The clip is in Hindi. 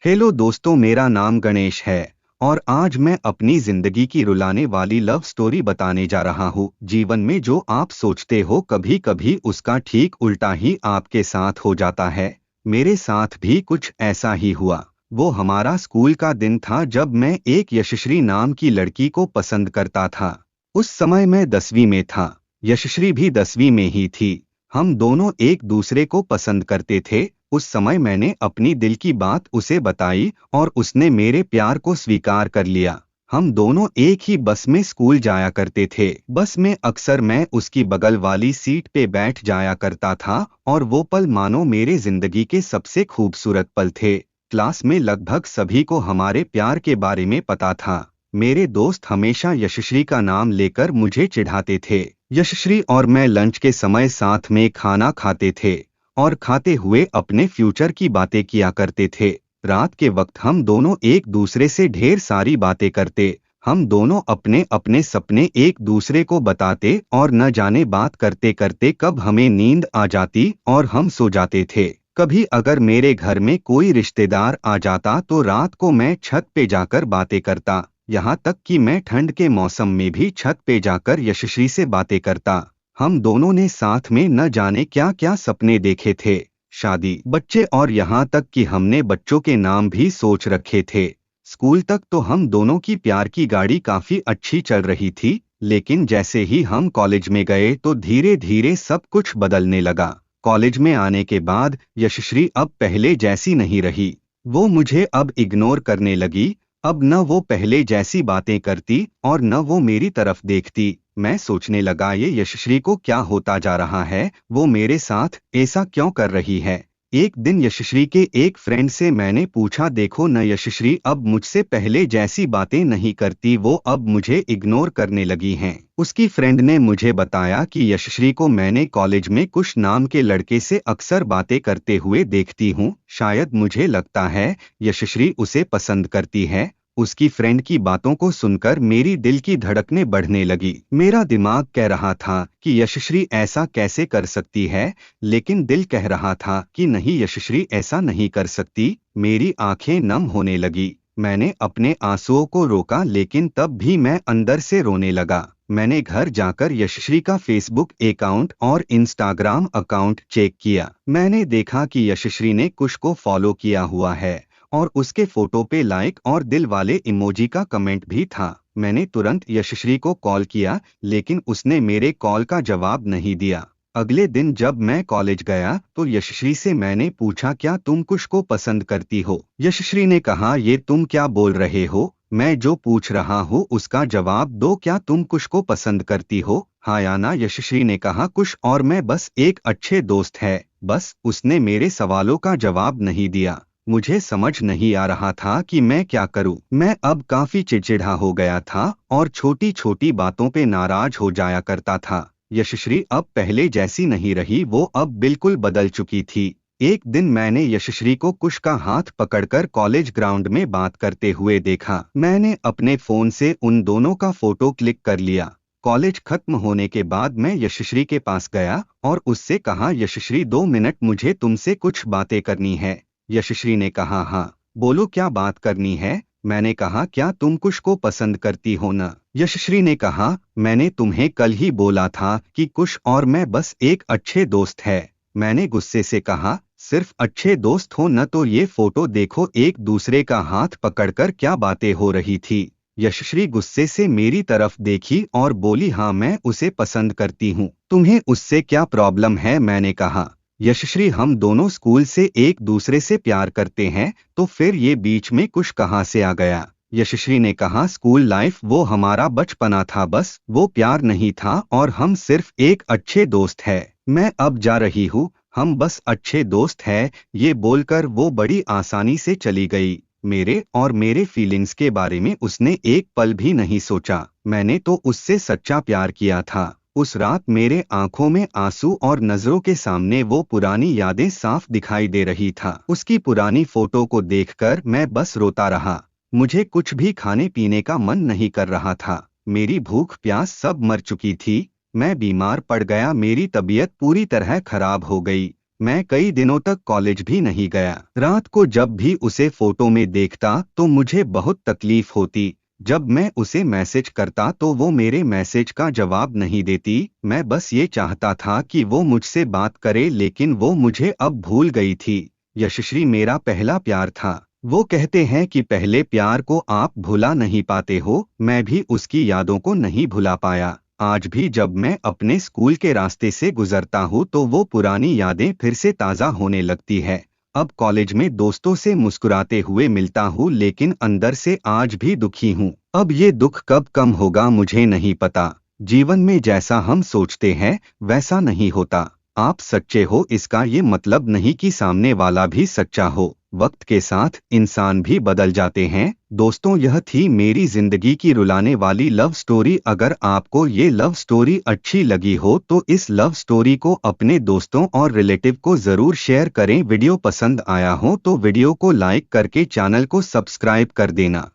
हेलो दोस्तों, मेरा नाम गणेश है और आज मैं अपनी जिंदगी की रुलाने वाली लव स्टोरी बताने जा रहा हूँ। जीवन में जो आप सोचते हो कभी कभी उसका ठीक उल्टा ही आपके साथ हो जाता है। मेरे साथ भी कुछ ऐसा ही हुआ। वो हमारा स्कूल का दिन था जब मैं एक यशश्री नाम की लड़की को पसंद करता था। उस समय मैं 10वीं में था। यशश्री भी 10वीं में ही थी। हम दोनों एक दूसरे को पसंद करते थे। उस समय मैंने अपनी दिल की बात उसे बताई और उसने मेरे प्यार को स्वीकार कर लिया। हम दोनों एक ही बस में स्कूल जाया करते थे। बस में अक्सर मैं उसकी बगल वाली सीट पे बैठ जाया करता था और वो पल मानो मेरे जिंदगी के सबसे खूबसूरत पल थे। क्लास में लगभग सभी को हमारे प्यार के बारे में पता था। मेरे दोस्त हमेशा यशश्री का नाम लेकर मुझे चिढ़ाते थे। यशश्री और मैं लंच के समय साथ में खाना खाते थे और खाते हुए अपने फ्यूचर की बातें किया करते थे। रात के वक्त हम दोनों एक दूसरे से ढेर सारी बातें करते। हम दोनों अपने अपने सपने एक दूसरे को बताते और न जाने बात करते करते कब हमें नींद आ जाती और हम सो जाते थे। कभी अगर मेरे घर में कोई रिश्तेदार आ जाता तो रात को मैं छत पे जाकर बातें करता। यहाँ तक कि मैं ठंड के मौसम में भी छत पे जाकर यशश्री से बातें करता। हम दोनों ने साथ में न जाने क्या क्या सपने देखे थे। शादी, बच्चे और यहाँ तक कि हमने बच्चों के नाम भी सोच रखे थे। स्कूल तक तो हम दोनों की प्यार की गाड़ी काफी अच्छी चल रही थी, लेकिन जैसे ही हम कॉलेज में गए तो धीरे धीरे सब कुछ बदलने लगा। कॉलेज में आने के बाद यशश्री अब पहले जैसी नहीं रही। वो मुझे अब इग्नोर करने लगी। अब न वो पहले जैसी बातें करती और न वो मेरी तरफ देखती। मैं सोचने लगा ये यशश्री को क्या होता जा रहा है, वो मेरे साथ ऐसा क्यों कर रही है। एक दिन यशश्री के एक फ्रेंड से मैंने पूछा, देखो न यशश्री अब मुझसे पहले जैसी बातें नहीं करती, वो अब मुझे इग्नोर करने लगी हैं। उसकी फ्रेंड ने मुझे बताया कि यशश्री को मैंने कॉलेज में कुश नाम के लड़के से अक्सर बातें करते हुए देखती हूँ। शायद मुझे लगता है यशश्री उसे पसंद करती है। उसकी फ्रेंड की बातों को सुनकर मेरी दिल की धड़कनें बढ़ने लगी। मेरा दिमाग कह रहा था कि यशश्री ऐसा कैसे कर सकती है, लेकिन दिल कह रहा था कि नहीं, यशश्री ऐसा नहीं कर सकती। मेरी आंखें नम होने लगी। मैंने अपने आंसुओं को रोका, लेकिन तब भी मैं अंदर से रोने लगा। मैंने घर जाकर यशश्री का फेसबुक अकाउंट और इंस्टाग्राम अकाउंट चेक किया। मैंने देखा कि यशश्री ने कुश को फॉलो किया हुआ है और उसके फोटो पे लाइक और दिल वाले इमोजी का कमेंट भी था। मैंने तुरंत यशश्री को कॉल किया, लेकिन उसने मेरे कॉल का जवाब नहीं दिया। अगले दिन जब मैं कॉलेज गया तो यशश्री से मैंने पूछा, क्या तुम कुश को पसंद करती हो? यशश्री ने कहा, ये तुम क्या बोल रहे हो? मैं जो पूछ रहा हूँ उसका जवाब दो। क्या तुम कुश को पसंद करती हो, हाँ या ना? यशश्री ने कहा, कुश और मैं बस एक अच्छे दोस्त है, बस। उसने मेरे सवालों का जवाब नहीं दिया। मुझे समझ नहीं आ रहा था कि मैं क्या करूं। मैं अब काफी चिड़चिड़ा हो गया था और छोटी छोटी बातों पे नाराज हो जाया करता था। यशश्री अब पहले जैसी नहीं रही, वो अब बिल्कुल बदल चुकी थी। एक दिन मैंने यशश्री को कुश का हाथ पकड़कर कॉलेज ग्राउंड में बात करते हुए देखा। मैंने अपने फोन से उन दोनों का फोटो क्लिक कर लिया। कॉलेज खत्म होने के बाद मैं यशश्री के पास गया और उससे कहा, यशश्री 2 मिनट मुझे तुमसे कुछ बातें करनी है। यशश्री ने कहा, हाँ बोलो, क्या बात करनी है? मैंने कहा, क्या तुम कुश को पसंद करती हो न? यशश्री ने कहा, मैंने तुम्हें कल ही बोला था कि कुश और मैं बस एक अच्छे दोस्त है। मैंने गुस्से से कहा, सिर्फ अच्छे दोस्त हो न तो ये फोटो देखो, एक दूसरे का हाथ पकड़कर क्या बातें हो रही थी। यशश्री गुस्से से मेरी तरफ देखी और बोली, हाँ मैं उसे पसंद करती हूँ, तुम्हें उससे क्या प्रॉब्लम है? मैंने कहा, यशश्री हम दोनों स्कूल से एक दूसरे से प्यार करते हैं, तो फिर ये बीच में कुश कहाँ से आ गया? यशश्री ने कहा, स्कूल लाइफ वो हमारा बचपना था, बस वो प्यार नहीं था और हम सिर्फ एक अच्छे दोस्त है। मैं अब जा रही हूँ, हम बस अच्छे दोस्त हैं। ये बोलकर वो बड़ी आसानी से चली गई। मेरे और मेरे फीलिंग्स के बारे में उसने एक पल भी नहीं सोचा। मैंने तो उससे सच्चा प्यार किया था। उस रात मेरे आंखों में आंसू और नजरों के सामने वो पुरानी यादें साफ दिखाई दे रही था। उसकी पुरानी फोटो को देखकर मैं बस रोता रहा। मुझे कुछ भी खाने पीने का मन नहीं कर रहा था। मेरी भूख प्यास सब मर चुकी थी। मैं बीमार पड़ गया, मेरी तबीयत पूरी तरह खराब हो गई। मैं कई दिनों तक कॉलेज भी नहीं गया। रात को जब भी उसे फोटो में देखता तो मुझे बहुत तकलीफ होती। जब मैं उसे मैसेज करता तो वो मेरे मैसेज का जवाब नहीं देती। मैं बस ये चाहता था कि वो मुझसे बात करे, लेकिन वो मुझे अब भूल गई थी। यशश्री मेरा पहला प्यार था। वो कहते हैं कि पहले प्यार को आप भुला नहीं पाते हो। मैं भी उसकी यादों को नहीं भुला पाया। आज भी जब मैं अपने स्कूल के रास्ते से गुजरता हूँ तो वो पुरानी यादें फिर से ताज़ा होने लगती है। अब कॉलेज में दोस्तों से मुस्कुराते हुए मिलता हूँ, लेकिन अंदर से आज भी दुखी हूँ। अब ये दुख कब कम होगा मुझे नहीं पता। जीवन में जैसा हम सोचते हैं वैसा नहीं होता। आप सच्चे हो इसका ये मतलब नहीं कि सामने वाला भी सच्चा हो। वक्त के साथ इंसान भी बदल जाते हैं। दोस्तों, यह थी मेरी जिंदगी की रुलाने वाली लव स्टोरी। अगर आपको ये लव स्टोरी अच्छी लगी हो तो इस लव स्टोरी को अपने दोस्तों और रिलेटिव को जरूर शेयर करें। वीडियो पसंद आया हो तो वीडियो को लाइक करके चैनल को सब्सक्राइब कर देना।